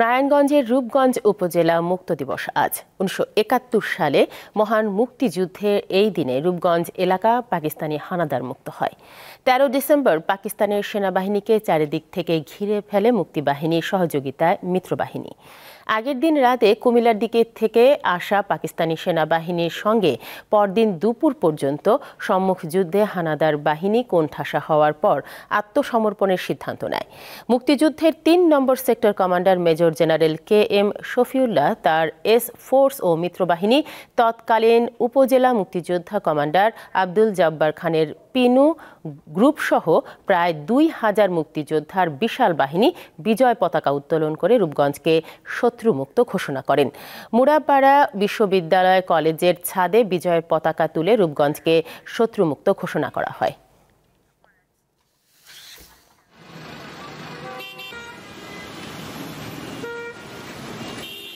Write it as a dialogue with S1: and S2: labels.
S1: নারায়ণগঞ্জের রূপগঞ্জ উপজেলা মুক্ত দিবস আজ। ১৯৭১ সালে মহান মুক্তিযুদ্ধের এই দিনে রূপগঞ্জ এলাকা পাকিস্তানি হানাদার মুক্ত হয়। ১৩ ডিসেম্বর পাকিস্তানের সেনাবাহিনীকে চারিদিক থেকে ঘিরে ফেলে মুক্তিবাহিনীর সহযোগিতায় মিত্রবাহিনী। আগের দিন রাতে কুমিল্লার দিকে থেকে আসা পাকিস্তানি সেনাবাহিনীর সঙ্গে পরদিন দুপুর পর্যন্ত সম্মুখ যুদ্ধে হানাদার বাহিনী কোণঠাসা হওয়ার পর আত্মসমর্পণের সিদ্ধান্ত নেয়। মুক্তিযুদ্ধের ৩ নম্বর sector commander major general KM Shafiullah, তার এস ফোর্স ও মিত্রবাহিনী, তৎকালীন উপজেলা মুক্তিযোদ্ধা কমান্ডার আব্দুল জব্বার খানের পিনু গ্রুপসহ প্রায় ২,০০০ মুক্তিযোদ্ধার বিশাল বাহিনী বিজয় পতাকা উত্তোলন করে রূপগঞ্জকে শত্রুমুক্ত ঘোষণা করেন। মুড়াপাড়া বিশ্ববিদ্যালয় কলেজের ছাদে বিজয়ের পতাকা তুলে রূপগঞ্জকে শত্রুমুক্ত ঘোষণা করা হয়।